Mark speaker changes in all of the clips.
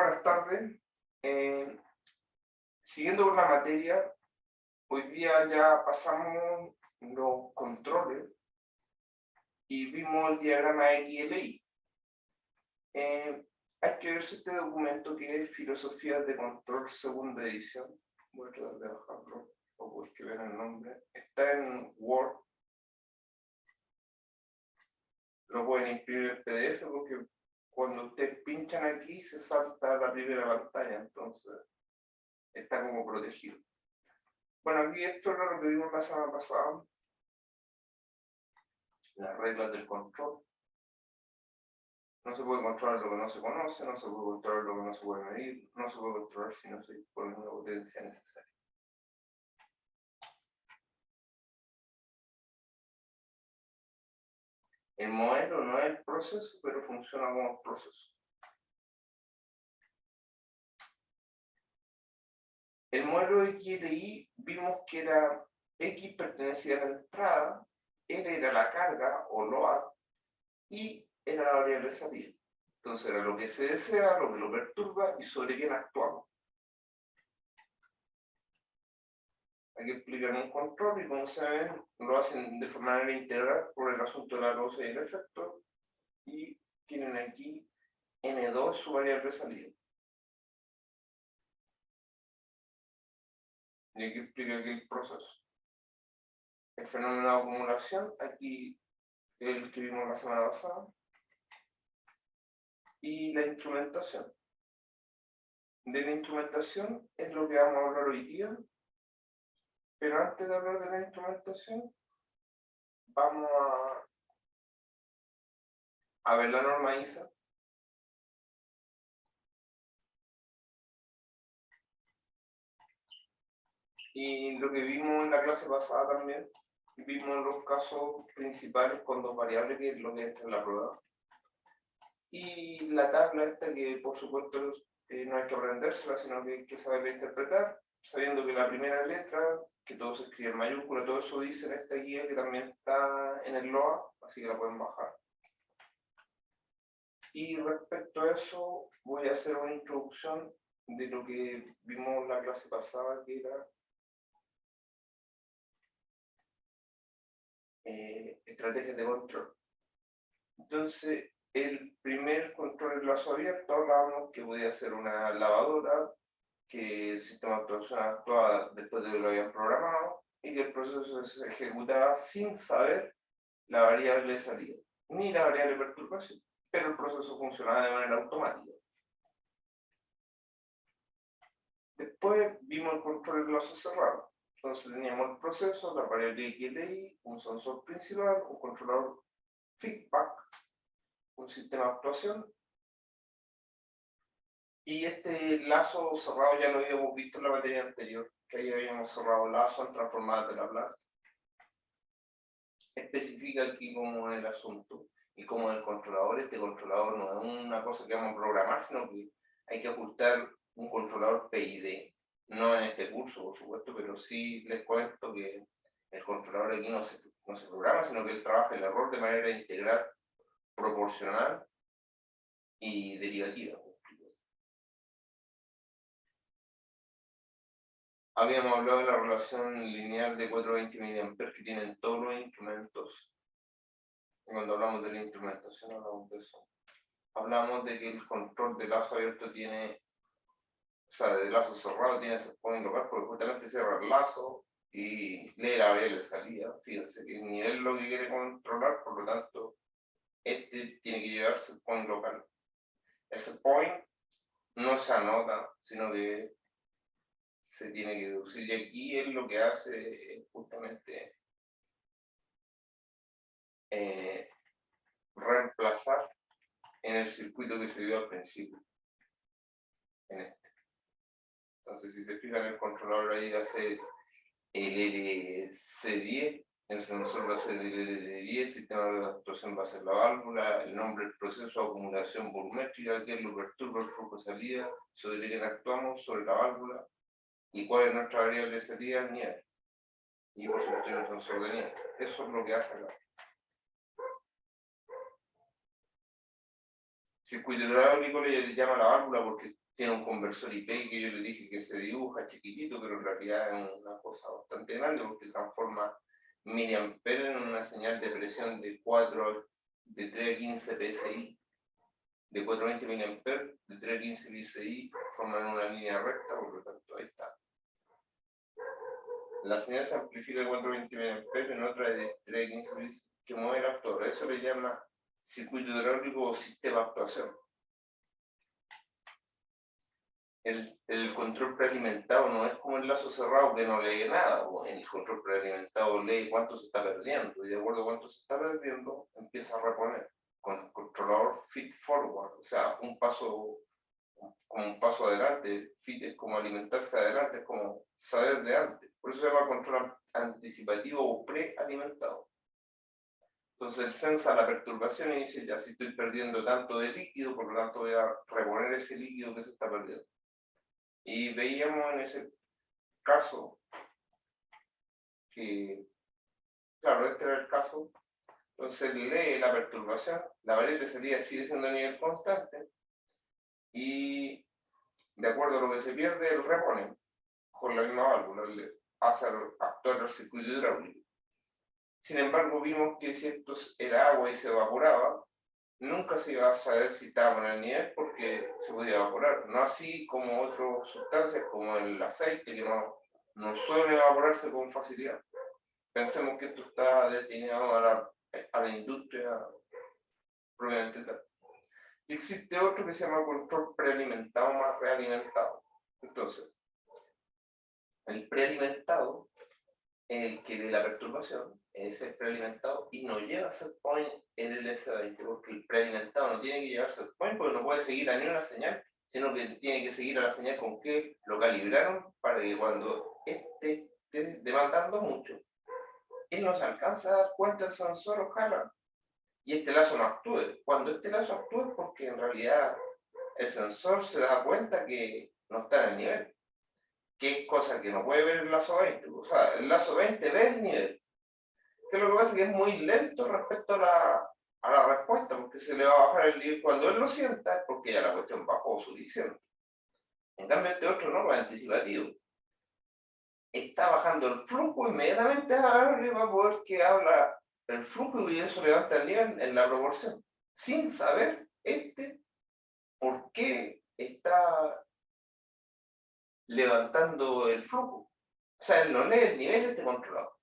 Speaker 1: buenas tardes. Siguiendo con la materia, hoy día ya pasamos los controles y vimos el diagrama XLI. Hay que ver este documento que es Filosofía de Control, segunda edición. Voy a tratar de bajarlo o porque vean el nombre. Está en Word. Lo pueden imprimir en PDF porque cuando ustedes pinchan aquí se salta la primera pantalla, entonces está como protegido. Bueno, aquí esto es lo que vimos la semana pasada. Las reglas del control. No se puede controlar lo que no se conoce, no se puede controlar lo que no se puede medir, no se puede controlar si no se dispone de una potencia necesaria. El modelo no es el proceso, pero funciona como proceso. El modelo XLI vimos que era X pertenecía a la entrada, L era la carga o load y era la variable salida. Entonces era lo que se desea, lo que lo perturba y sobre quién actuamos. Aquí explican un control y como se ven lo hacen de manera integral por el asunto de la causa y el efecto y tienen aquí N2 su variable salida. Y aquí explica aquí el proceso. El fenómeno de acumulación, aquí el que vimos la semana pasada. Y la instrumentación. De la instrumentación es lo que vamos a hablar hoy día. Pero antes de hablar de la instrumentación, vamos a ver la norma ISA. Y lo que vimos en la clase pasada también, vimos los casos principales con dos variables, que es lo que está en la prueba. Y la tabla esta que por supuesto no hay que aprendérsela, sino que hay que saberla interpretar, sabiendo que la primera letra, que todo se escribe en mayúscula, todo eso dice en esta guía que también está en el LOA, así que la pueden bajar. Y respecto a eso, voy a hacer una introducción de lo que vimos la clase pasada, que era estrategias de control. Entonces, el primer control de lazo abierto hablábamos que podía ser una lavadora, que el sistema de actuación actuaba después de que lo habían programado y que el proceso se ejecutaba sin saber la variable de salida, ni la variable de perturbación, pero el proceso funcionaba de manera automática. Después vimos el control de lazo cerrado. Entonces teníamos el proceso, la variable XLI, un sensor principal, un controlador feedback, un sistema de actuación. Y este lazo cerrado ya lo habíamos visto en la materia anterior, que ahí habíamos cerrado lazo en transformadas de Laplace. Especifica aquí cómo es el asunto y cómo es el controlador. Este controlador no es una cosa que vamos a programar, sino que hay que ajustar un controlador PID. No en este curso, por supuesto, pero sí les cuento que el controlador aquí no se programa, sino que él trabaja el error de manera integral, proporcional y derivativa. Habíamos hablado de la relación lineal de 420 mA que tienen todos los instrumentos. Cuando hablamos de la instrumentación hablamos de eso. Hablamos de que el control de lazo abierto tiene, o sea, de lazo cerrado tiene ese point local porque justamente cierra el lazo y lee la variable de salida. Fíjense que el nivel lo que quiere controlar, por lo tanto, este tiene que llevarse el point local. Ese point no se anota, sino que se tiene que deducir. Y aquí él lo que hace es justamente reemplazar en el circuito que se dio al principio. En este. Entonces, si se fijan, el controlador ahí hace el LC10, el sensor va a ser el LD10, el sistema de actuación va a ser la válvula, el nombre del proceso, acumulación volumétrica, que es lo perturba el flujo de salida, sobre quién actuamos, sobre la válvula, y cuál es nuestra variable de salida, nivel. Y por supuesto, un sensor de nivel. Eso es lo que hace acá. Circuito hidráulico le llama la válvula porque tiene un conversor IP que yo le dije que se dibuja chiquitito, pero en realidad es una cosa bastante grande porque transforma miliamperes en una señal de presión de 3 a 15 PSI, de 420 miliamperes, de 3 a 15 PSI, forman una línea recta, por lo tanto ahí está. La señal se amplifica de 420 miliamperes en otra de 3 a 15 PSI que mueve el actor. Eso le llama circuito hidráulico o sistema de actuación. El control prealimentado no es como el lazo cerrado que no lee nada. El control prealimentado lee cuánto se está perdiendo y de acuerdo a cuánto se está perdiendo empieza a reponer con el controlador feed forward, o sea, un paso adelante. Feed es como alimentarse adelante, es como saber de antes. Por eso se llama control anticipativo o prealimentado. Entonces él sensa la perturbación y dice, ya si estoy perdiendo tanto de líquido, por lo tanto voy a reponer ese líquido que se está perdiendo. Y veíamos en ese caso que, claro, este era el caso, entonces lee la perturbación, la variable de salida sigue siendo a nivel constante, y de acuerdo a lo que se pierde, él repone con la misma válvula, le hace actuar el circuito hidráulico. Sin embargo, vimos que si esto era agua y se evaporaba, nunca se iba a saber si estábamos en el nivel porque se podía evaporar. No así como otras sustancias como el aceite que no suele evaporarse con facilidad. Pensemos que esto está destinado a la industria propiamente tal. Y existe otro que se llama control prealimentado más realimentado. Entonces, el prealimentado el que de la perturbación es el prealimentado y no lleva set point en el S20, porque el prealimentado no tiene que llevar set point porque no puede seguir a ni una señal, sino que tiene que seguir a la señal con que lo calibraron para que cuando esté demandando mucho, él no se alcanza a dar cuenta del sensor, ojalá, y este lazo no actúe. Cuando este lazo actúe es porque en realidad el sensor se da cuenta que no está en el nivel, que es cosa que no puede ver el lazo 20. O sea, el lazo 20 ve el nivel. Que lo que pasa es que es muy lento respecto a la respuesta, porque se le va a bajar el nivel cuando él lo sienta, es porque ya la cuestión bajó suficiente. En cambio, este otro no, es anticipativo. Está bajando el flujo, inmediatamente va a poder que habla el flujo y eso levanta el nivel en la proporción, sin saber por qué está levantando el flujo. O sea, él no lee el nivel de este controlador.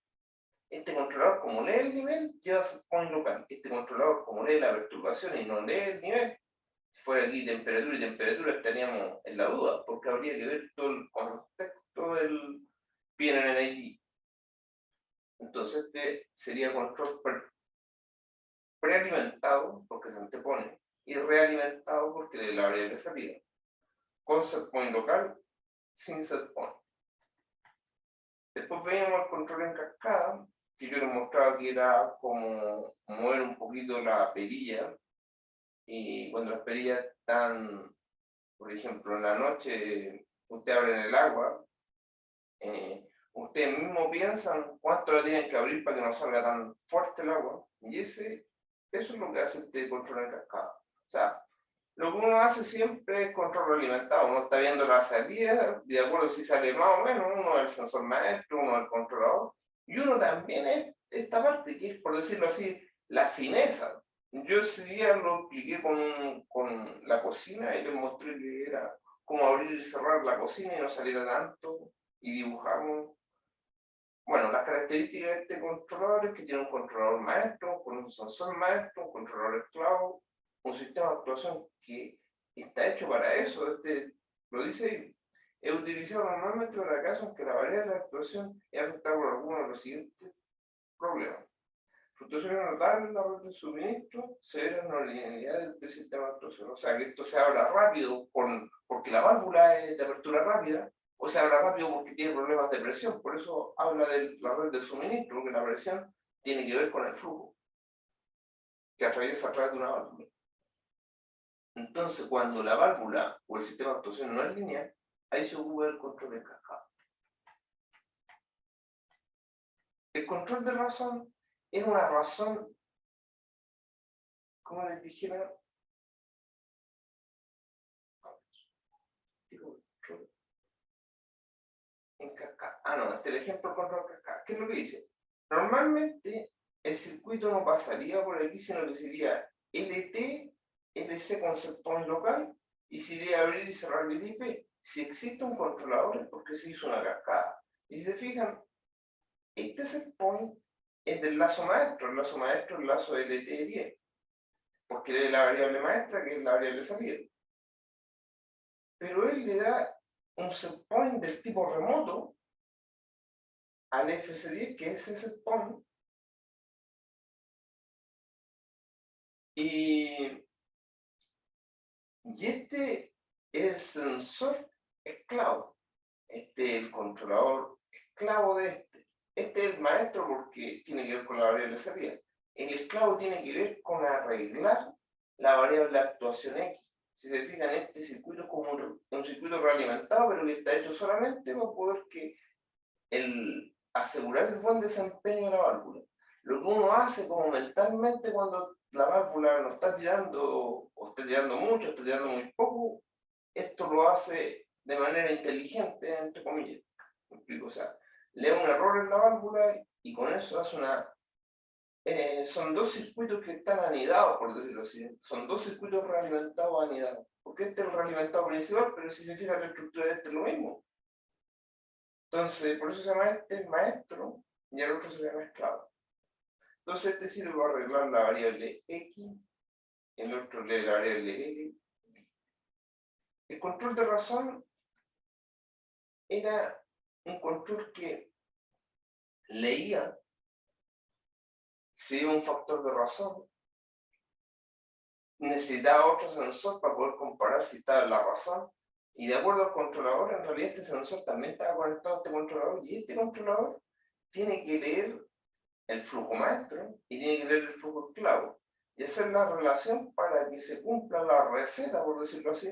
Speaker 1: Este controlador, como lee el nivel, lleva set point local. Este controlador, como lee la perturbación y no lee el nivel, si fuera aquí temperatura y temperatura estaríamos en la duda, porque habría que ver todo el contexto del PNNID. Entonces este sería control prealimentado, porque se antepone, y realimentado porque lee la variable salida. Con set point local, sin set point. Después veíamos el control en cascada, que yo les mostraba que era como mover un poquito la perilla, y cuando las perillas están, por ejemplo, en la noche, usted abre el agua, ustedes mismos piensan cuánto la tienen que abrir para que no salga tan fuerte el agua, y eso es lo que hace este control en cascada. O sea, lo que uno hace siempre es control alimentado, uno está viendo la salida, de acuerdo si sale más o menos, uno es el sensor maestro, uno es el controlador, y uno también es esta parte que es, por decirlo así, la fineza. Yo ese día lo expliqué con la cocina y les mostré que era cómo abrir y cerrar la cocina y no saliera tanto, y dibujamos. Bueno, las características de este controlador es que tiene un controlador maestro, con un sensor maestro, un controlador esclavo, un sistema de actuación que está hecho para eso. Lo dice ahí. Es utilizado normalmente para casos en que la variable de actuación es afectada por alguno de los siguientes problemas. Fluctuaciones notables en la red de suministro, severas no linealidades del sistema de actuación. O sea, que esto se abra rápido porque la válvula es de apertura rápida, o se abra rápido porque tiene problemas de presión. Por eso habla de la red de suministro, que la presión tiene que ver con el flujo que atraviesa a través de una válvula. Entonces, cuando la válvula o el sistema de actuación no es lineal, ahí se ocupa el control de cascada. El control de razón es una razón, como les dijera, no, este es el ejemplo del control cascada. ¿Qué es lo que dice? Normalmente el circuito no pasaría por aquí, sino que sería LT, LC con set point local, y se iría a abrir y cerrar el IP. Si existe un controlador es porque se hizo una cascada. Y si se fijan, este set point es del lazo maestro, el lazo maestro es el lazo LT10, porque es la variable maestra que es la variable salida. Pero él le da un set point del tipo remoto al FC10, que es ese set point, y este es el sensor esclavo, este es el controlador esclavo de este. Este es el maestro porque tiene que ver con la variable salida. El esclavo tiene que ver con arreglar la variable actuación X. Si se fijan, este circuito es como un circuito realimentado, pero que está hecho solamente para poder asegurar el buen desempeño de la válvula. Lo que uno hace como mentalmente cuando la válvula no está tirando, o está tirando mucho, o está tirando muy poco, esto lo hace de manera inteligente, entre comillas. ¿Me explico? O sea, lee un error en la válvula y con eso hace una... son dos circuitos que están anidados, por decirlo así. Son dos circuitos realimentados anidados. Porque este es el realimentado principal, pero si se fija la estructura de este es lo mismo. Entonces, por eso se llama este maestro y el otro se llama esclavo. Entonces, este sirve para arreglar la variable X, el otro lee la variable L. El control de razón era un control que leía si iba un factor de razón, necesitaba otro sensor para poder comparar si estaba en la razón, y de acuerdo al controlador, en realidad este sensor también estaba conectado a este controlador, y este controlador tiene que leer el flujo maestro y tiene que leer el flujo esclavo, y hacer la relación para que se cumpla la receta, por decirlo así,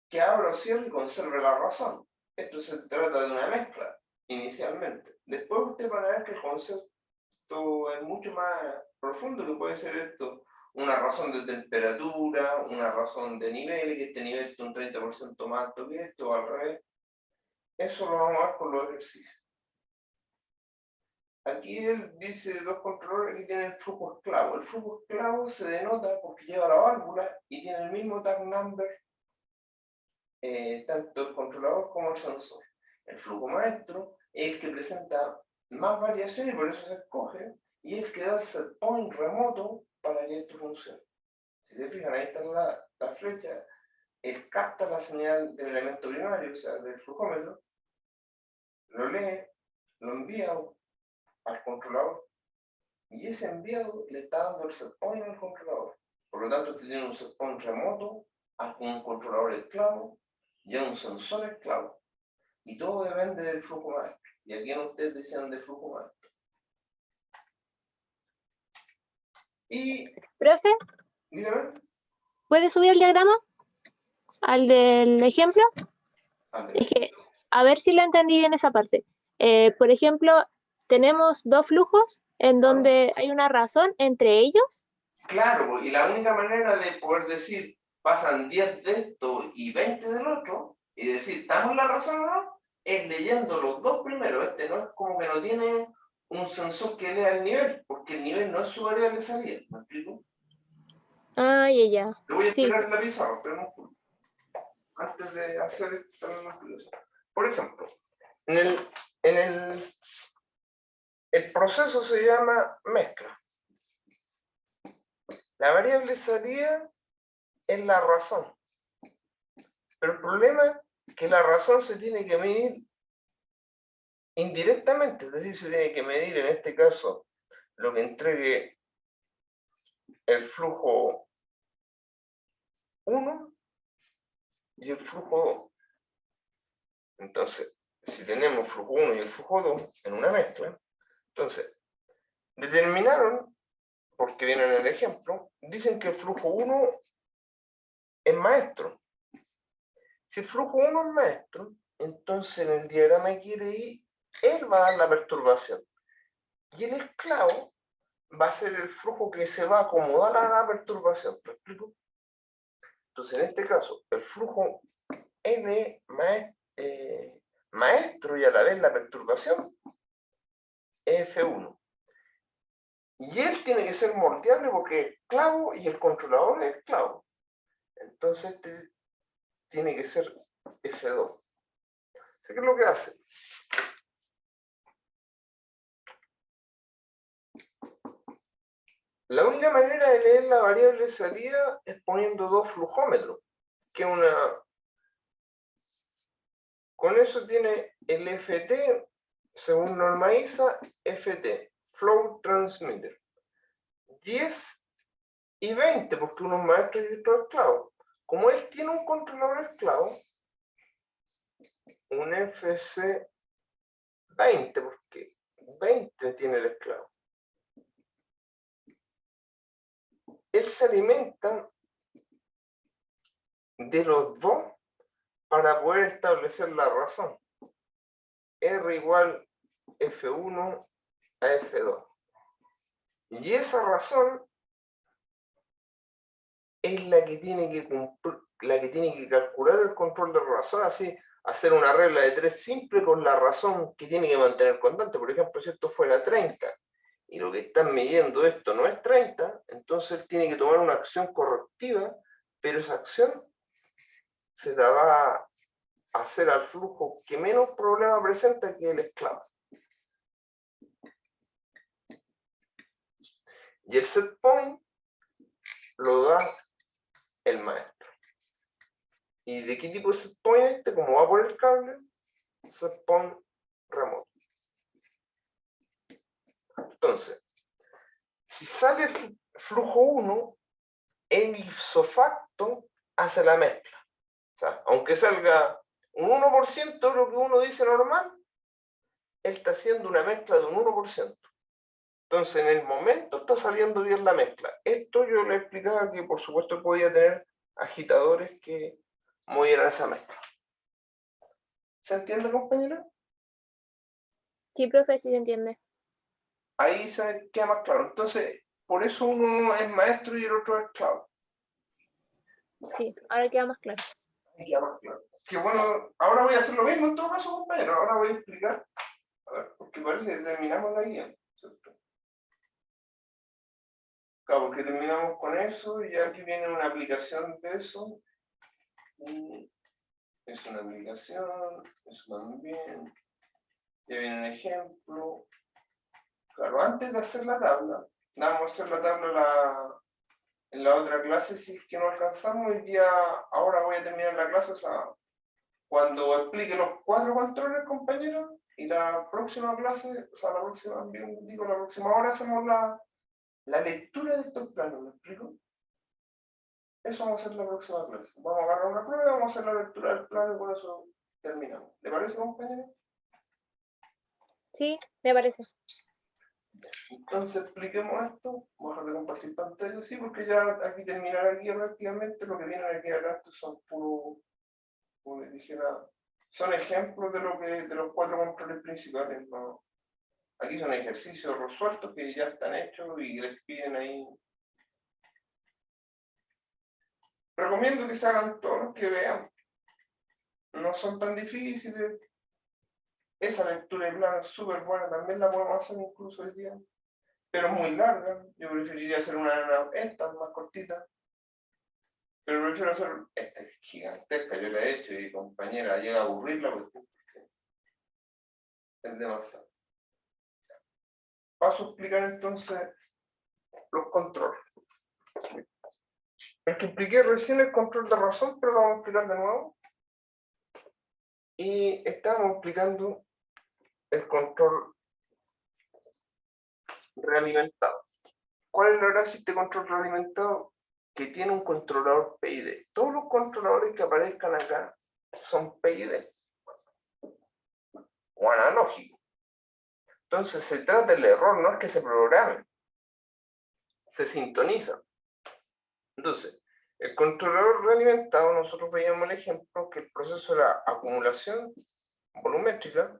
Speaker 1: que abra o cierre y conserve la razón. Esto se trata de una mezcla, inicialmente. Después usted va a ver que el concepto es mucho más profundo, que puede ser esto, una razón de temperatura, una razón de nivel, que este nivel es un 30% más alto que esto, o al revés. Eso lo vamos a ver con los ejercicios. Aquí él dice dos controladores que tienen el flujo esclavo. El flujo esclavo se denota porque lleva la válvula y tiene el mismo tag number, tanto el controlador como el sensor. El flujo maestro es el que presenta más variaciones y por eso se escoge, y es el que da el set point remoto para que esto funcione. Si se fijan, ahí está la flecha, él capta la señal del elemento primario, o sea, del flujómetro, lo lee, lo envía al controlador, y ese enviado le está dando el set point al controlador. Por lo tanto, usted tiene un set point remoto, un controlador esclavo y un sensor esclavo. Y todo depende del flujo maestro. Y aquí en ustedes decían de flujo maestro. Y,
Speaker 2: Profe,
Speaker 1: dígame.
Speaker 2: ¿puede subir el diagrama al del ejemplo? Es que, a ver si la entendí bien esa parte. Por ejemplo, tenemos dos flujos en donde hay una razón entre ellos.
Speaker 1: Claro, y la única manera de poder decir pasan 10 de esto y 20 del otro, y decir, ¿estamos en la razón o no? Es leyendo los dos primeros. Este no es como que no tiene un sensor que lea el nivel, porque el nivel no es su variable de salida. ¿Me explico?
Speaker 2: Ah, ya.
Speaker 1: Lo voy a
Speaker 2: Sí.
Speaker 1: explicar en la pizarra, pero antes de hacer esto también más curioso. Por ejemplo, el proceso se llama mezcla. La variable salida es la razón. Pero el problema es que la razón se tiene que medir indirectamente, es decir, se tiene que medir en este caso lo que entregue el flujo 1 y el flujo 2. Entonces, si tenemos flujo 1 y el flujo 2 en una mezcla, entonces, determinaron, porque viene en el ejemplo, dicen que el flujo 1 es maestro. Si el flujo 1 es maestro, entonces en el diagrama XDI, él va a dar la perturbación. Y el esclavo va a ser el flujo que se va a acomodar a la perturbación. ¿Me explico? Entonces, en este caso, el flujo N maestro y a la vez la perturbación es F1. Y él tiene que ser moldeable porque es esclavo y el controlador es esclavo. Entonces este tiene que ser F2. ¿Qué es lo que hace? La única manera de leer la variable salida es poniendo dos flujómetros, que con eso tiene el FT, según normaliza, FT, Flow Transmitter. 10 y 20, porque uno es maestro y otro es esclavo. Como él tiene un controlador esclavo, un FC 20, porque 20 tiene el esclavo. Él se alimenta de los dos para poder establecer la razón. R igual F1 a F2. Y esa razón es la que tiene que calcular el control de razón, así hacer una regla de 3 simple con la razón que tiene que mantener constante. Por ejemplo, si esto fuera 30 y lo que están midiendo esto no es 30, entonces él tiene que tomar una acción correctiva, pero esa acción se la va a hacer al flujo que menos problema presenta, que el esclavo. Y el set point lo da el maestro. ¿Y de qué tipo es set point este? Como va por el cable, set point remoto. Entonces, si sale el flujo 1, el ipso facto hace la mezcla. O sea, aunque salga un 1% de lo que uno dice normal, él está haciendo una mezcla de un 1%. Entonces, en el momento está saliendo bien la mezcla. Esto yo le explicaba que, por supuesto, podía tener agitadores que movieran esa mezcla. ¿Se entiende, compañero?
Speaker 2: Sí, profe, sí se entiende.
Speaker 1: Ahí se queda más claro. Entonces, por eso uno es maestro y el otro es esclavo.
Speaker 2: Sí, ahora queda más claro.
Speaker 1: Ya más claro. Que bueno, ahora voy a hacer lo mismo en todo caso, compañero. Ahora voy a explicar, a ver, porque parece que terminamos la guía, ¿cierto? Claro, porque terminamos con eso y aquí viene una aplicación de eso. Es una aplicación, eso también. Ya viene un ejemplo. Claro, antes de hacer la tabla, vamos a hacer la tabla en la otra clase si es que no alcanzamos. Hoy día, ahora voy a terminar la clase, o sea, cuando explique los 4 controles, compañeros, y la próxima clase, o sea, la próxima hora hacemos la lectura de estos planos, ¿me explico? Eso vamos a hacer la próxima clase. Vamos a agarrar una prueba, vamos a hacer la lectura del plano y con eso terminamos. ¿Le parece, compañero?
Speaker 2: Sí, me parece.
Speaker 1: Entonces expliquemos esto. Voy a dejar de compartir pantalla, sí, porque ya aquí terminará aquí prácticamente. Lo que viene aquí adelante son puro, como les dijera, son ejemplos de los 4 controles principales, ¿no? Aquí son ejercicios resueltos que ya están hechos y les piden ahí. Recomiendo que se hagan todos los que vean. No son tan difíciles. Esa lectura de plano es súper buena, también la podemos hacer incluso hoy día. Pero es muy larga. Yo preferiría hacer esta más cortita. Pero prefiero hacer esta gigantesca. Yo la he hecho y compañera llega a aburrirla porque es demasiado. Paso a explicar entonces los controles. El que expliqué recién es control de razón, pero lo vamos a explicar de nuevo. Y estamos explicando el control realimentado. ¿Cuál es la gracia de este control realimentado? Que tiene un controlador PID. Todos los controladores que aparezcan acá son PID o analógicos. Entonces se trata del error, no es que se programen, se sintonizan. Entonces, el controlador realimentado, nosotros veíamos el ejemplo que el proceso era acumulación volumétrica,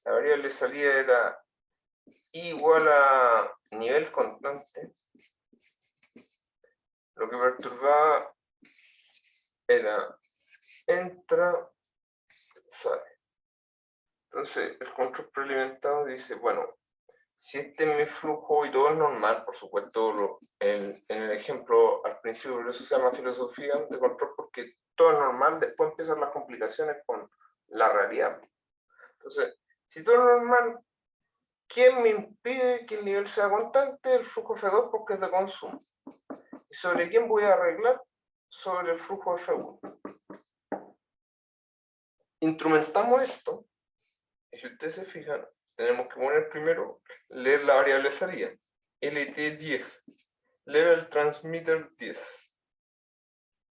Speaker 1: la variable de salida era igual a nivel constante, lo que perturbaba era entra, sale. Entonces, el control prealimentado dice, bueno, si este es mi flujo y todo es normal, por supuesto, en el ejemplo al principio, por eso se llama filosofía de control, porque todo es normal, después empiezan las complicaciones con la realidad. Entonces, si todo es normal, ¿quién me impide que el nivel sea constante? El flujo F2 porque es de consumo. ¿Y sobre quién voy a arreglar? Sobre el flujo F1. Instrumentamos esto, y si ustedes se fijan, tenemos que poner primero, leer la variable salida, LT10, Level Transmitter 10,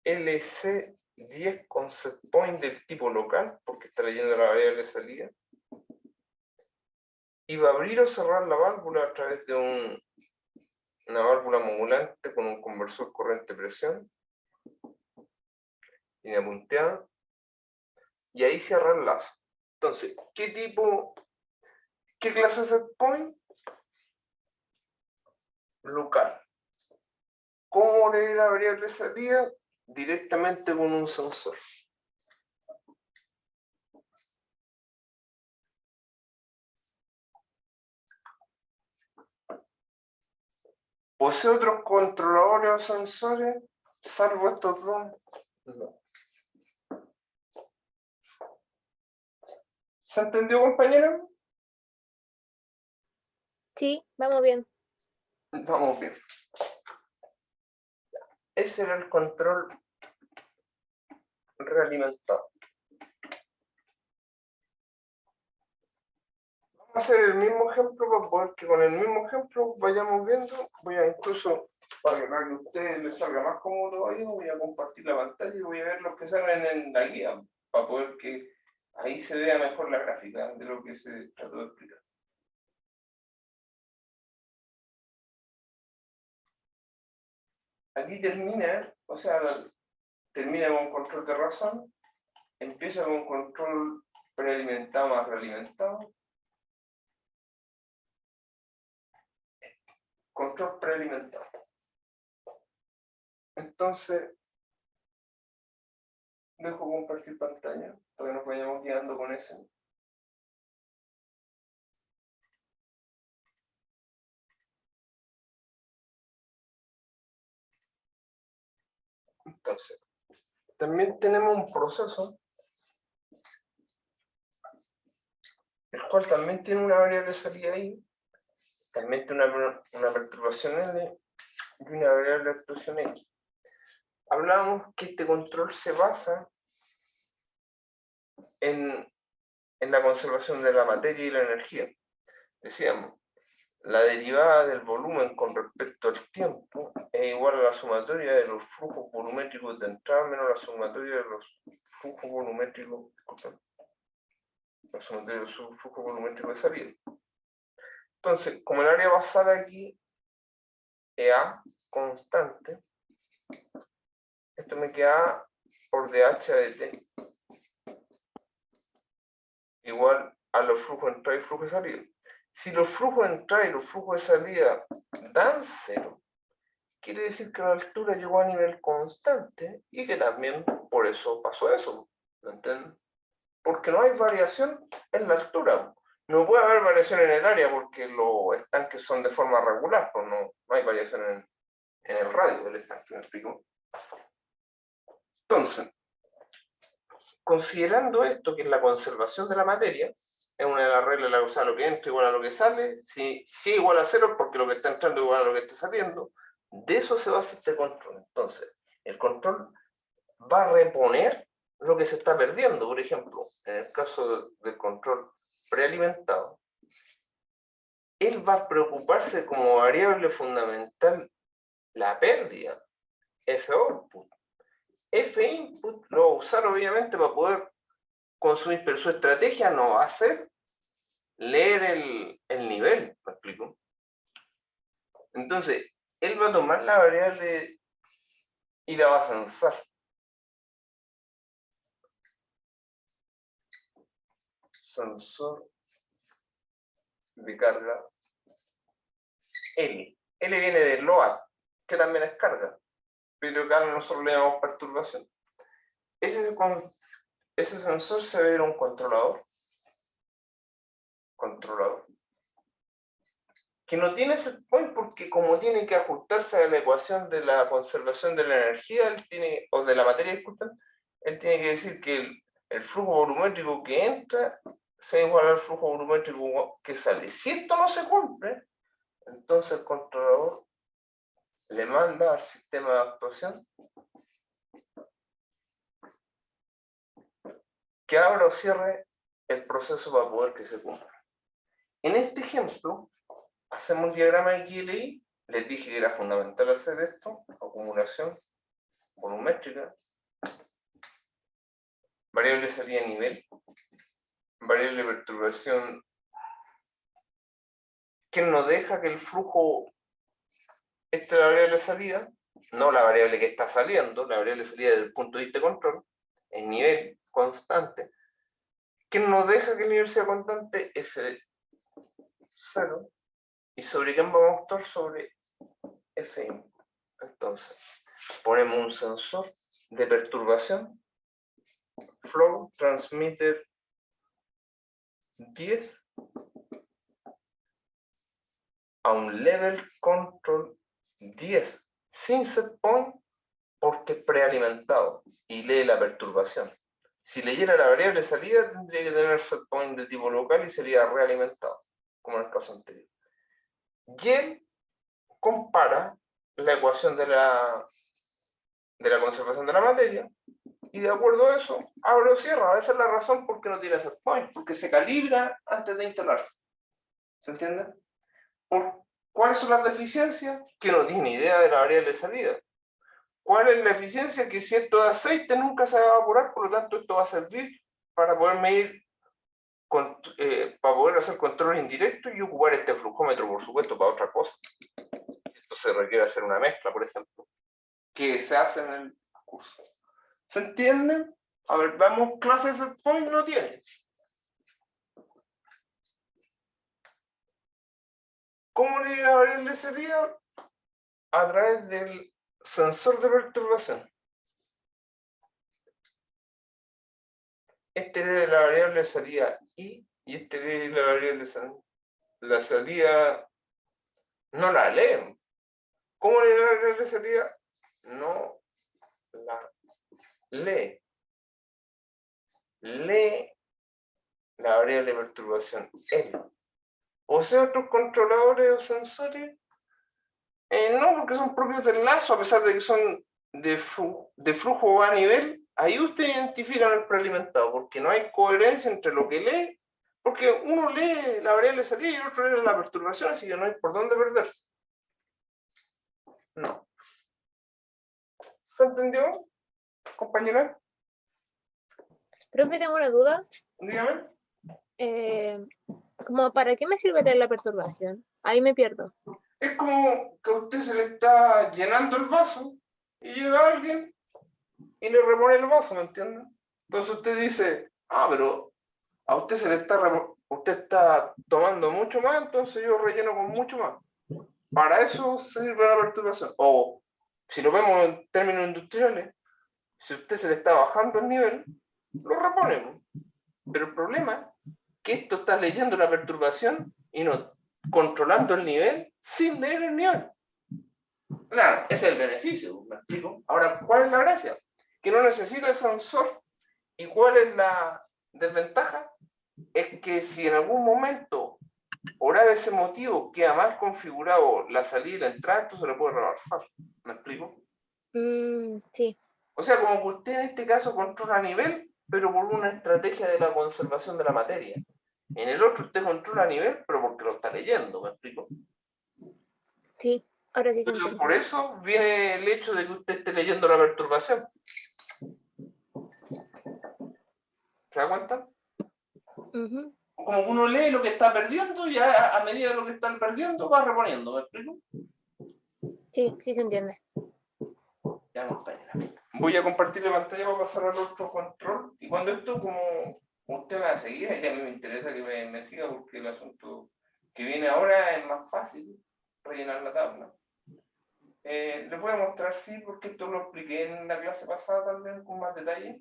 Speaker 1: LC10 con set point del tipo local, porque está leyendo la variable salida, y va a abrir o cerrar la válvula a través de una válvula modulante con un conversor corriente-presión, línea punteada, y ahí cierra el lazo. Entonces, ¿qué clase de set point? Local. ¿Cómo leer la variable salida? Directamente con un sensor. ¿Posee otros controladores o sensores, salvo estos dos? No. ¿Se entendió, compañero?
Speaker 2: Sí, vamos bien.
Speaker 1: Vamos bien. Ese era el control realimentado. Vamos a hacer el mismo ejemplo para poder que con el mismo ejemplo vayamos viendo. Voy a incluso, para que a ustedes les salga más cómodo ahí, voy a compartir la pantalla y voy a ver los que salen en la guía, para poder que ahí se vea mejor la gráfica de lo que se trató de explicar. Aquí termina, o sea, termina con control de razón, empieza con control prealimentado más realimentado, control prealimentado. Entonces, dejo compartir pantalla para que nos vayamos guiando con eso. Entonces, también tenemos un proceso, el cual también tiene una variable de salida ahí, también tiene una perturbación L y una variable de expresión X. Hablábamos que este control se basa en la conservación de la materia y la energía. Decíamos, la derivada del volumen con respecto al tiempo es igual a la sumatoria de los flujos volumétricos de entrada menos la sumatoria de los flujos volumétricos, disculpen, la sumatoria de los flujos volumétricos de salida. Entonces, como el área basal aquí es A constante, esto me queda por dH de T igual a los flujos de entrada y flujos de salida. Si los flujos de entrada y los flujos de salida dan cero, quiere decir que la altura llegó a nivel constante y que también por eso pasó eso. ¿Me entienden? Porque no hay variación en la altura. No puede haber variación en el área porque los estanques son de forma regular, pues no hay variación en el radio del estanque, ¿me explico? Entonces, considerando esto, que es la conservación de la materia, es una de las reglas de la cosa, lo que entra igual a lo que sale, si igual a cero porque lo que está entrando igual a lo que está saliendo, de eso se basa este control. Entonces, el control va a reponer lo que se está perdiendo. Por ejemplo, en el caso del control prealimentado, él va a preocuparse como variable fundamental la pérdida, F output. F input lo va a usar obviamente para poder consumir, pero su estrategia no va a ser leer el nivel, ¿me explico? Entonces, él va a tomar la variable y la va a censar. Sensor de carga L. L viene de load, que también es carga, pero acá nosotros le llamamos perturbación. Ese sensor se ve en un controlador controlador. Que no tiene set point porque como tiene que ajustarse a la ecuación de la conservación de la energía, él tiene, o de la materia, disculpen, él tiene que decir que el flujo volumétrico que entra sea igual al flujo volumétrico que sale. Si esto no se cumple, entonces el controlador le manda al sistema de actuación que abra o cierre el proceso para poder que se cumpla. En este ejemplo, hacemos el diagrama de QLI, les dije que era fundamental hacer esto, acumulación volumétrica, variable de salida a nivel, variable de perturbación, que nos deja que el flujo, esta es la variable de salida, no la variable que está saliendo, la variable de salida desde el punto de vista de control, es nivel constante, que nos deja que el nivel sea constante f de 0, y sobre quién vamos a actuar, sobre Fm. Entonces, ponemos un sensor de perturbación, flow transmitter 10, a un level control 10, sin set point, porque es prealimentado y lee la perturbación. Si leyera la variable de salida, tendría que tener set point de tipo local y sería realimentado, como en el caso anterior. Y él compara la ecuación de la conservación de la materia, y de acuerdo a eso, abre o cierra. Esa es la razón por qué no tiene set point, porque se calibra antes de instalarse. ¿Se entiende? ¿Cuáles son las deficiencias? Que no tiene idea de la variable de salida. ¿Cuál es la eficiencia? Que si esto es aceite nunca se va a evaporar, por lo tanto esto va a servir para poder medir, para poder hacer control indirecto y ocupar este flujómetro, por supuesto, para otra cosa. Entonces requiere hacer una mezcla, por ejemplo, que se hace en el curso. ¿Se entiende? A ver, vamos, clase de set point no tiene. ¿Cómo le la variable de salida? A través del sensor de perturbación. Este es la variable de salida I, y este es la variable de salida. La salida no la leen. ¿Cómo lee la variable de salida? No la lee. Lee la variable de perturbación L. O sea, otros controladores o sensores, no, porque son propios del lazo, a pesar de que son de flujo a nivel. Ahí ustedes identifican el prealimentado, porque no hay coherencia entre lo que lee, porque uno lee la variable de salida y el otro lee la perturbación, así que no hay por dónde perderse. No. ¿Se entendió, compañera?
Speaker 2: Profe, tengo una duda.
Speaker 1: Dígame.
Speaker 2: ¿Como para qué me sirve la perturbación? Ahí me pierdo.
Speaker 1: Es como que a usted se le está llenando el vaso y llega alguien y le repone el vaso, ¿me entiende? Entonces usted dice, pero a usted se le está, usted está tomando mucho más, entonces yo relleno con mucho más. Para eso sirve la perturbación. O, si lo vemos en términos industriales, si a usted se le está bajando el nivel, lo reponemos. Pero el problema es que esto está leyendo la perturbación y no controlando el nivel sin leer el nivel. Claro, ese es el beneficio, ¿me explico? Ahora, ¿cuál es la gracia? Que no necesita el sensor. ¿Y cuál es la desventaja? Es que si en algún momento, por ese motivo, queda mal configurado la salida y la entrada, esto se le puede reversar. ¿Me explico?
Speaker 2: Sí.
Speaker 1: O sea, como que usted en este caso controla a nivel, pero por una estrategia de la conservación de la materia. En el otro usted controla a nivel, pero porque lo está leyendo, ¿me explico?
Speaker 2: Sí, ahora sí se
Speaker 1: Entonces,
Speaker 2: entiende.
Speaker 1: por eso viene el hecho de que usted esté leyendo la perturbación. ¿Se da cuenta? Como uno lee lo que está perdiendo, ya a medida de lo que están perdiendo, va reponiendo, ¿me explico?
Speaker 2: Sí, sí se entiende.
Speaker 1: Ya, compañera. Voy a compartir la pantalla para pasar al otro control. Y cuando esto, como usted me va a seguir, y a mí me interesa que me siga porque el asunto que viene ahora es más fácil rellenar la tabla. Les voy a mostrar, sí, porque esto lo expliqué en la clase pasada también con más detalle.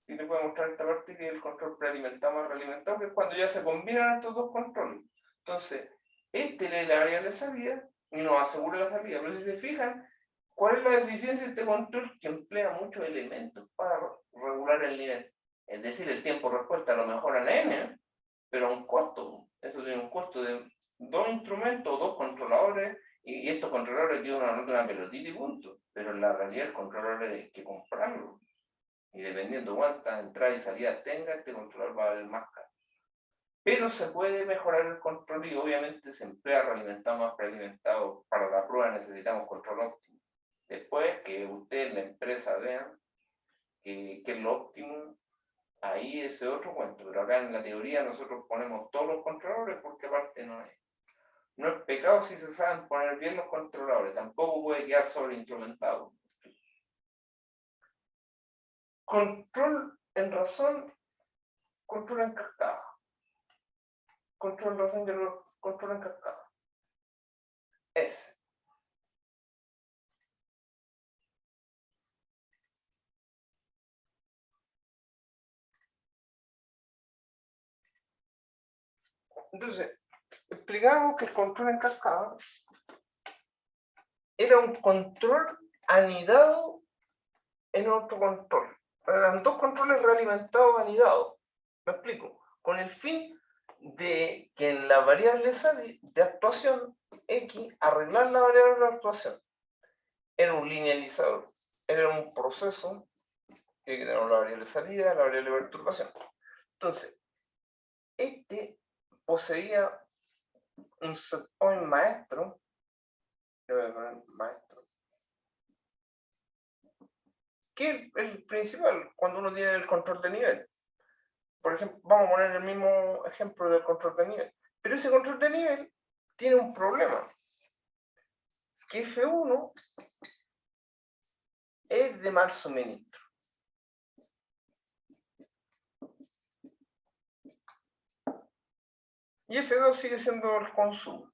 Speaker 1: Y le puedo mostrar esta parte que es el control prealimentado más realimentado, que es cuando ya se combinan estos dos controles. Entonces, este lee la variable salida y nos asegura la salida. Pero si se fijan, ¿cuál es la deficiencia de este control? Que emplea muchos elementos para regular el nivel. Es decir, el tiempo de respuesta lo mejoran n, pero a un costo. Eso tiene un costo de 2 instrumentos, 2 controladores, y estos controladores tienen una pelotita y punto. Pero en la realidad el controlador hay que comprarlo. Y dependiendo cuántas entradas y salidas tenga, este controlador va a valer más caro. Pero se puede mejorar el control y obviamente se emplea realimentado más prealimentado. Para la prueba necesitamos control óptimo. Después que ustedes, la empresa, vean que es lo óptimo, ahí ese otro cuento. Pero acá en la teoría nosotros ponemos todos los controladores porque aparte no es pecado si se saben poner bien los controladores. Tampoco puede quedar sobreinstrumentado. Control en razón, control en cascada. Control en razón y control en cascada. S. Entonces, explicamos que el control en cascada era un control anidado en otro control. Eran dos controles realimentados anidados. ¿Me explico? Con el fin de que en la variable de actuación X, arreglar la variable de actuación. Era un linealizador. Era un proceso que tenemos la variable salida, la variable de perturbación. Entonces, este poseía un set point maestro. Yo voy a poner maestro. Que es el principal cuando uno tiene el control de nivel. Por ejemplo, vamos a poner el mismo ejemplo del control de nivel. Pero ese control de nivel tiene un problema. Que F1 es de mal suministro. Y F2 sigue siendo el consumo.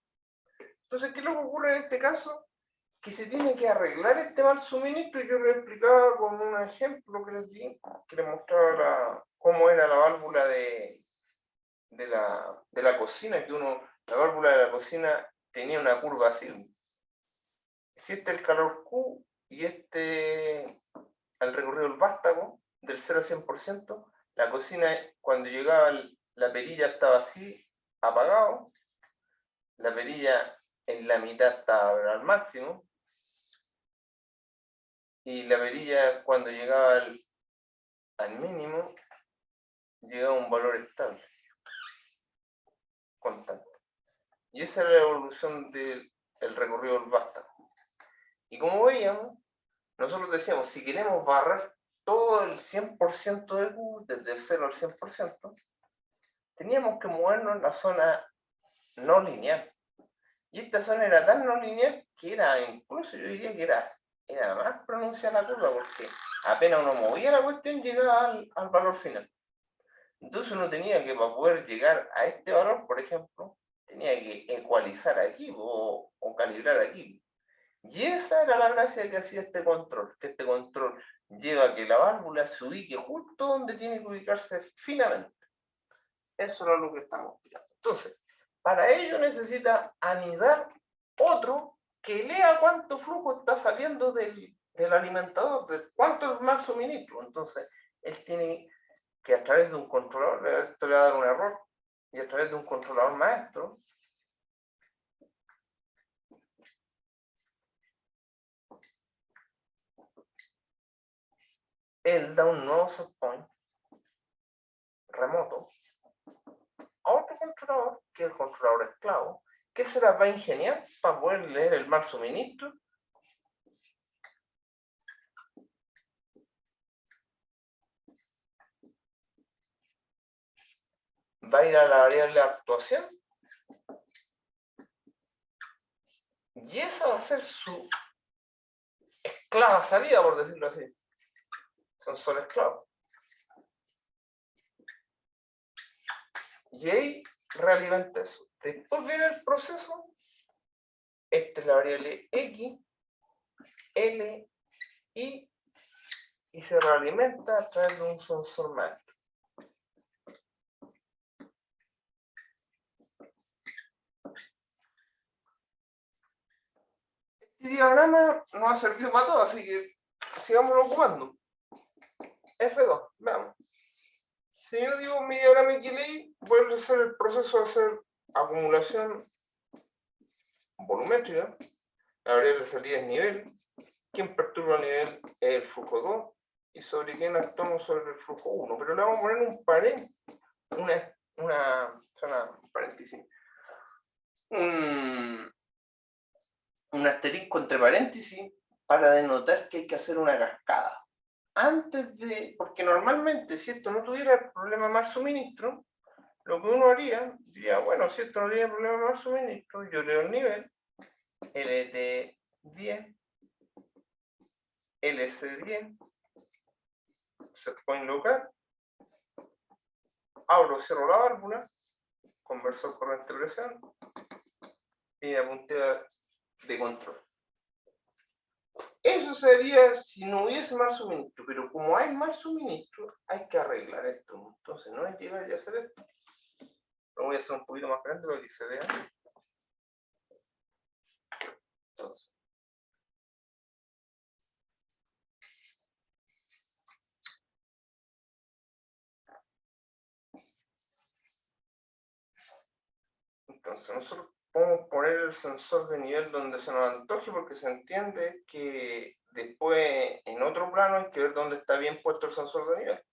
Speaker 1: Entonces, ¿qué es lo que ocurre en este caso? Que se tiene que arreglar este mal suministro, y yo lo explicaba con un ejemplo que les di, que les mostraba cómo era la válvula de la cocina, que la válvula de la cocina tenía una curva así. Si este es el calor Q y este el recorrido del vástago del 0 a 100%, la cocina cuando llegaba la perilla estaba así, apagado, la perilla en la mitad estaba al máximo, y la perilla cuando llegaba al mínimo, llegaba a un valor estable, constante. Y esa era la evolución del recorrido del vástago. Y como veíamos, nosotros decíamos, si queremos barrer todo el 100% de Q, desde el 0 al 100%, teníamos que movernos en la zona no lineal. Y esta zona era tan no lineal que era, incluso yo diría que era más pronunciada la curva, porque apenas uno movía la cuestión llegaba al valor final. Entonces uno tenía que, para poder llegar a este valor, por ejemplo, tenía que ecualizar aquí o calibrar aquí. Y esa era la gracia que hacía este control, que este control lleva a que la válvula se ubique justo donde tiene que ubicarse finamente. Eso era lo que estamos explicando. Entonces, para ello necesita anidar otro que lea cuánto flujo está saliendo del alimentador, de cuánto es el mal suministro. Entonces, él tiene que a través de un controlador, esto le va a dar un error, y a través de un controlador maestro, él da un nuevo set point remoto a otro controlador, que es el controlador esclavo, que se las va a ingeniar para poder leer el mal suministro va a ir a la variable de actuación y esa va a ser su esclava salida, por decirlo así. Son solo esclavos. Y ahí realimenta eso. Después viene el proceso. Esta es la variable X, L, I y se realimenta a través de un sensor maestro. Este diagrama nos ha servido para todo, así que sigámoslo ocupando. F2, veamos. Si yo digo mi diagrama equilibrio, voy a hacer el proceso de hacer acumulación volumétrica. La variable de salida es nivel. Quien perturba el nivel es el flujo 2 y sobre quién actuamos sobre el flujo 1. Pero le vamos a poner un paréntesis, un paréntesis, un asterisco entre paréntesis para denotar que hay que hacer una cascada. Antes de, porque normalmente si esto no tuviera el problema mal suministro, lo que uno haría, diría, bueno, si esto no tiene problema mal suministro, yo leo el nivel, LT10, LC10, setpoint local, abro, cierro la válvula, conversor corriente presión, y la puntera de control. Eso sería si no hubiese mal suministro, pero como hay mal suministro, hay que arreglar esto. Entonces no es llegar y hacer esto. Lo voy a hacer un poquito más grande para que se vea. Entonces nosotros podemos poner el sensor de nivel donde se nos antoje, porque se entiende que después en otro plano hay que ver dónde está bien puesto el sensor de nivel.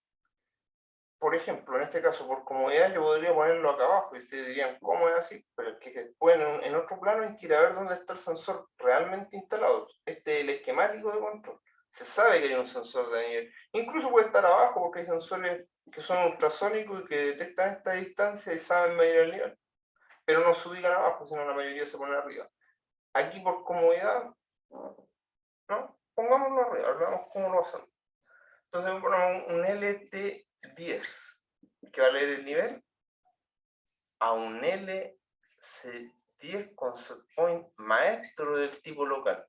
Speaker 1: Por ejemplo, en este caso, por comodidad, yo podría ponerlo acá abajo y ustedes dirían, ¿cómo es así? Pero es que después en otro plano hay que ir a ver dónde está el sensor realmente instalado. Este es el esquemático de control. Se sabe que hay un sensor de nivel. Incluso puede estar abajo porque hay sensores que son ultrasónicos y que detectan esta distancia y saben medir el nivel. Pero no se ubican abajo, sino la mayoría se pone arriba. Aquí por comodidad, ¿no? Pongámoslo arriba, veamos cómo lo hacemos. Entonces ponemos un LT10 que va a leer el nivel a un LC10 con setpoint maestro del tipo local.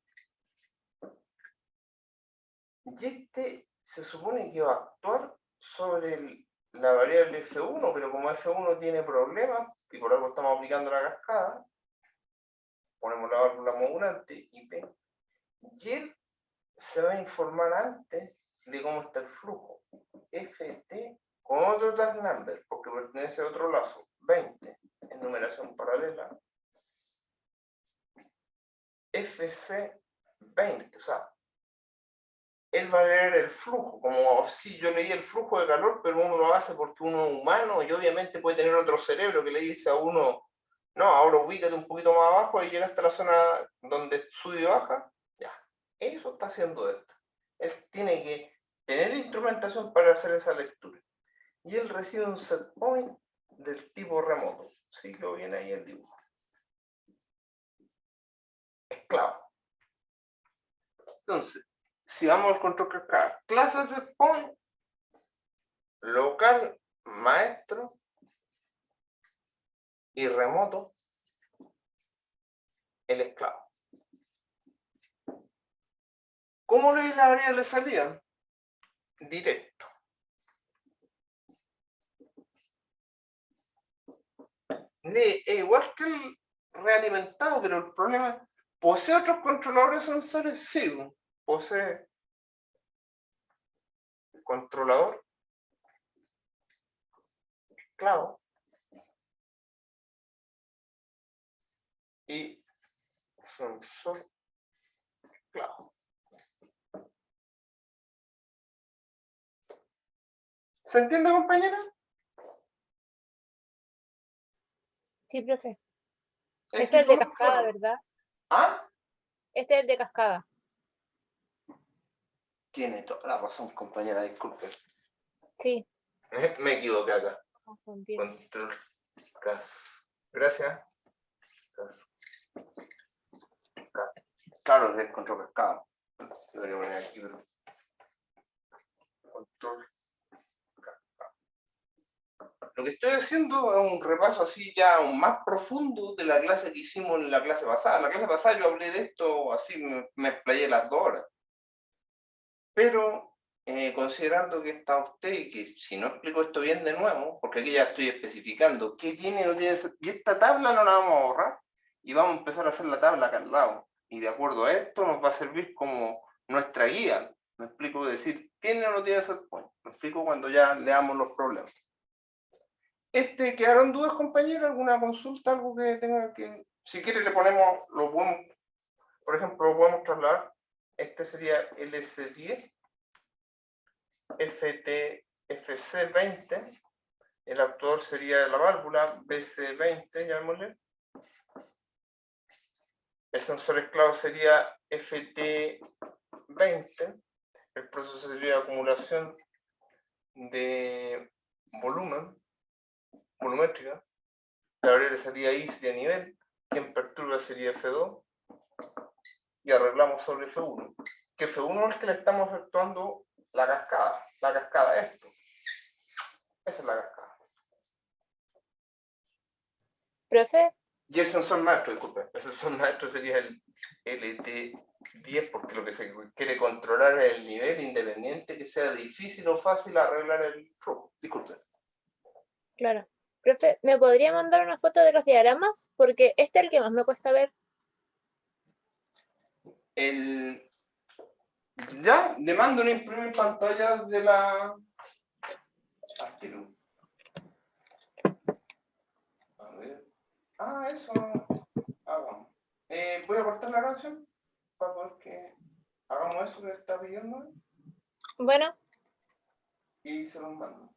Speaker 1: Y este se supone que va a actuar sobre la variable F1, pero como F1 tiene problemas, y por algo estamos aplicando la cascada, ponemos la válvula modulante IP, y él se va a informar antes de cómo está el flujo. FT con otro tag number, porque pertenece a otro lazo, 20, en numeración paralela. FC20, o sea, él va a leer el flujo, como si yo leí el flujo de calor, pero uno lo hace porque uno es humano y obviamente puede tener otro cerebro que le dice a uno, no, ahora ubícate un poquito más abajo y llega hasta la zona donde sube y baja. Ya, eso está haciendo esto. Él tiene que tener instrumentación para hacer esa lectura. Y él recibe un set point del tipo remoto. Sí, lo viene ahí el dibujo. Esclavo. Entonces, si vamos al control cascada, clase set point, local, maestro y remoto, el esclavo. ¿Cómo leí la variable de salida? Directo. Es igual que el realimentado, pero el problema es, ¿posee otros controladores sensores? Sí, posee el controlador, esclavo, y sensor esclavo. ¿Se entiende, compañera?
Speaker 2: Sí, profe. Este es el de cascada, ¿verdad?
Speaker 1: ¿Ah?
Speaker 2: Este es el de cascada.
Speaker 1: Tiene toda la razón, compañera, disculpe.
Speaker 2: Sí.
Speaker 1: Me equivoqué acá.
Speaker 2: Confundido.
Speaker 1: Control gas. Gracias. Gas. Claro, es control cascada. Lo voy a poner aquí, pero. Control cascada. Lo que estoy haciendo es un repaso así ya aún más profundo de la clase que hicimos en la clase pasada. En la clase pasada yo hablé de esto así, me explayé las 2 horas. Pero considerando que está usted y que si no explico esto bien de nuevo, porque aquí ya estoy especificando qué tiene y no tiene, y esta tabla no la vamos a borrar y vamos a empezar a hacer la tabla acá al lado. Y de acuerdo a esto nos va a servir como nuestra guía. Me explico, decir, ¿tiene o no tiene set point? Me explico cuando ya leamos los problemas. ¿Quedaron dudas, compañeros? ¿Alguna consulta? ¿Algo que tenga que...? Si quiere le ponemos, lo podemos, por ejemplo, lo podemos trasladar. Este sería LS10, FT-FC20, el actuador sería la válvula BC20, llamémosle. El sensor esclavo sería FT20, el proceso sería acumulación de volumen, volumétrica, la variable sería I, sería nivel, quien perturba sería F2, y arreglamos sobre F1, que F1 es el que le estamos efectuando la cascada esto. Esa es la cascada.
Speaker 2: Profe.
Speaker 1: Y el sensor maestro, disculpe, el sensor maestro sería el LT10, porque lo que se quiere controlar es el nivel, independiente que sea difícil o fácil arreglar el flujo. Disculpe.
Speaker 2: Claro. Profe, ¿me podría mandar una foto de los diagramas? Porque este es el que más me cuesta ver.
Speaker 1: Ya, le mando una imprimir pantalla de la... A ver. Eso. Vamos. Voy a cortar la grabación para poder que hagamos eso que está pidiendo.
Speaker 2: Bueno.
Speaker 1: Y se lo mando.